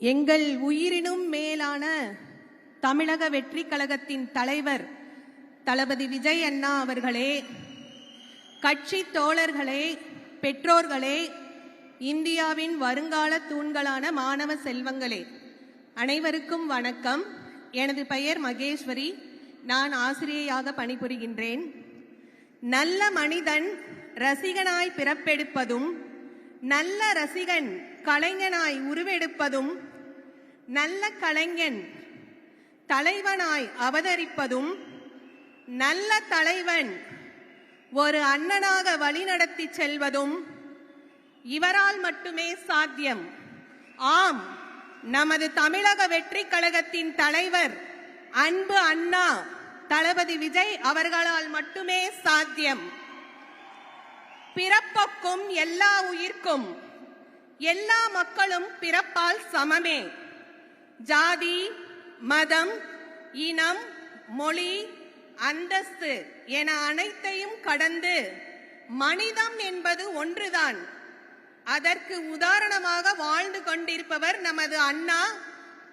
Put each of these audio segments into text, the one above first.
எங்கள் உயிரினும் மேலான தமிழக வெற்றி கழகத்தின் தலைவர் தளபதி விஜய் அண்ணா அவர்களே, கட்சி தோழர்களே, பெற்றோர்களே, இந்தியாவின் வருங்கால தூண்களான மாணவ செல்வங்களே, அனைவருக்கும் வணக்கம். எனது பெயர் மகேஸ்வரி. நான் ஆசிரியையாக பணிபுரிகின்றேன். நல்ல மனிதன் ரசிகனாய் பிறப்பெடுப்பதும், நல்ல ரசிகன் கலைஞனாய் உருவெடுப்பதும், நல்ல கலைஞன் தலைவனாய் அவதரிப்பதும், நல்ல தலைவன் ஒரு அண்ணனாக வழிநடத்தி செல்வதும் இவரால் மட்டுமே சாத்தியம். ஆம், நமது தமிழக வெற்றி கழகத்தின் தலைவர் அன்பு அண்ணா தளபதி விஜய் அவர்களால் மட்டுமே சாத்தியம். பிறப்புக்கும் எல்லா உயிர்க்கும் எல்லா மக்களும் பிறப்பால் சமமே. ஜாதி, மதம், இனம், மொழி, அந்தஸ்து என அனைத்தையும் கடந்து மனிதம் என்பது ஒன்றுதான். அதற்கு உதாரணமாக வாழ்ந்து கொண்டிருப்பவர் நமது அண்ணா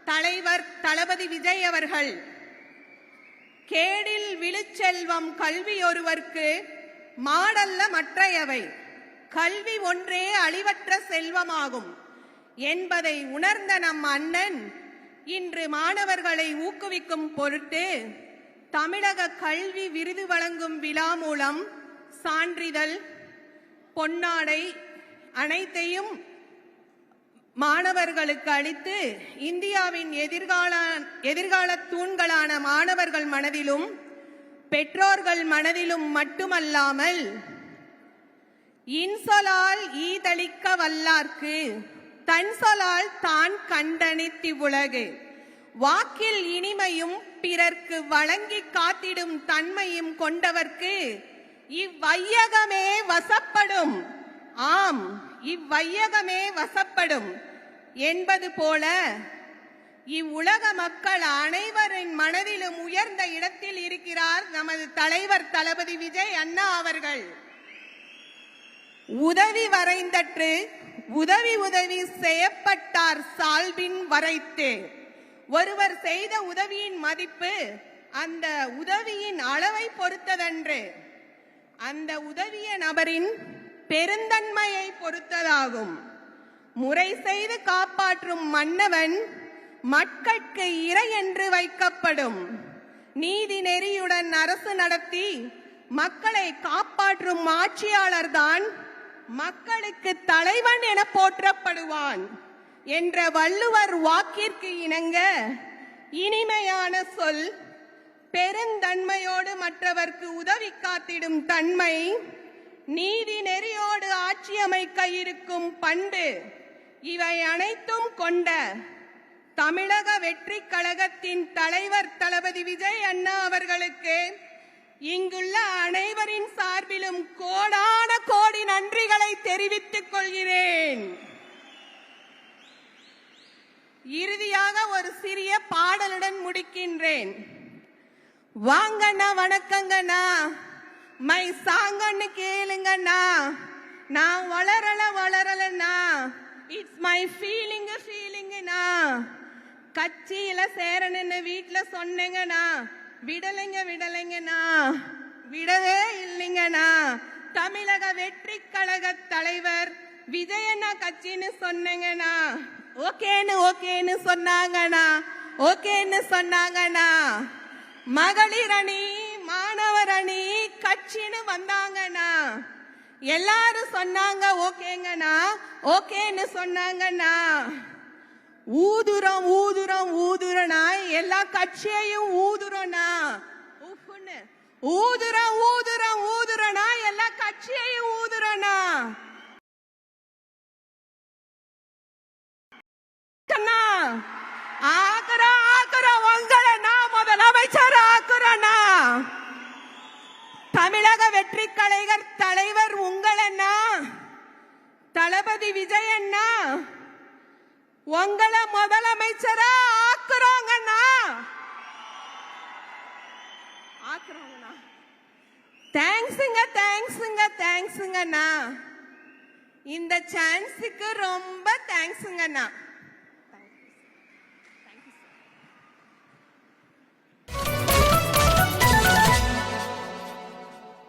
தலைவர் தளபதி விஜய் அவர்கள். கேடில் விழுச்செல்வம் கல்வி ஒருவர்க்கு மாடல்ல மற்றையவை, கல்வி ஒன்றே அழிவற்ற செல்வமாகும் என்பதை உணர்ந்த நம் அண்ணன் இன்று மாணவர்களை ஊக்குவிக்கும் பொருட்டு தமிழக கல்வி விருது வழங்கும் விழா மூலம் சான்றிதழ், பொன்னாடை அனைத்தையும் மாணவர்களுக்கு அளித்து இந்தியாவின் எதிர்கால தூண்களான மாணவர்கள் மனதிலும் பெற்றோர்கள் மனதிலும் மட்டுமல்லாமல் இன்சொலால் ஈதளிக்க வல்லார்க்கு தன் சொலால் தான் கண்டனித்தி உலகு, வாக்கில் இனிமையும் பிறர்க்கு வழங்கி காத்திடும் தன்மையும் கொண்டவர்க்கு இவ்வையகமே வசப்படும். ஆம், இவ்வையகமே வசப்படும் என்பது போல இவ்வுலக மக்கள் அனைவரின் மனதிலும் உயர்ந்த இடத்தில் இருக்கிறார் நமது தலைவர் தளபதி விஜய் அண்ணா அவர்கள். உதவி வரைந்தற்று உதவி உதவி செய்யப்பட்டார் சால்பின் வரைத்து. ஒருவர் செய்த உதவியின் மதிப்பு அந்த உதவியின் அளவை பொறுத்ததன்று, அந்த உதவிய நபரின் பெருந்தன்மையை பொறுத்ததாகும். முறை செய்து காப்பாற்றும் மன்னவன் மக்களுக்கு இறை என்று வைக்கப்படும். நீதி நெறியுடன் அரசு நடத்தி மக்களை காப்பாற்றும் ஆட்சியாளர் தான் மக்களுக்கு தலைவன் என போற்றப்படுவான் என்ற வள்ளுவர் வாக்கிற்கு இணங்க இனிமையான சொல், பெருந்தன்மையோடு மற்றவர்க்கு உதவி காத்திடும் தன்மை, நீதி நெறியோடு ஆட்சி அமைக்க இருக்கும் பண்பு, இவை அனைத்தும் கொண்ட தமிழக வெற்றி கழகத்தின் தலைவர் தளபதி விஜய் அண்ணா அவர்களுக்கு இங்குள்ள அனைவரின் சார்பிலும் கோடான கோடி நன்றிகளை தெரிவித்துக் கொள்கிறேன். இறுதியாக ஒரு சிறிய பாடலுடன் முடிக்கின்றேன். வாங்கண்ணா, வணக்கங்கண்ணா, மை சாங்கன்னு கேளுங்கண்ணா, நான் வளரலண்ணா, இட்ஸ் மை ஃபீலிங்குண்ணா, கட்சியில சேரணுன்னு வீட்டுல சொன்னீங்கண்ணா, விடலைங்கண்ணா, விடவே இல்லைங்கண்ணா. தமிழக வெற்றி கழக தலைவர் விஜயண்ணா கட்சின்னு சொன்னீங்கண்ணா, ஓகேன்னு சொன்னாங்கண்ணா. மகளிர் அணி, மாணவர் அணி கட்சின்னு வந்தாங்கண்ணா, எல்லாரும் சொன்னாங்க ஓகேன்னு சொன்னாங்கண்ணா. ஊதுறனா எல்லா கட்சியையும் ஊதுறனா, ஊதுறனா எல்லா கட்சியையும் ஊதுறனா. ஆக்குறோம் உங்களை நான் முதலமைச்சர் ஆக்குறனா. தமிழக வெற்றி கழகர் தலைவர் உங்களண்ணா தளபதி விஜய் அண்ணா, உங்களை முதலமைச்சரா ஆக்குறோங்கண்ணா. தேங்க்ஸுங்கண்ணா. இந்த சான்ஸுக்கு ரொம்ப தேங்க்ஸுங்கண்ணா.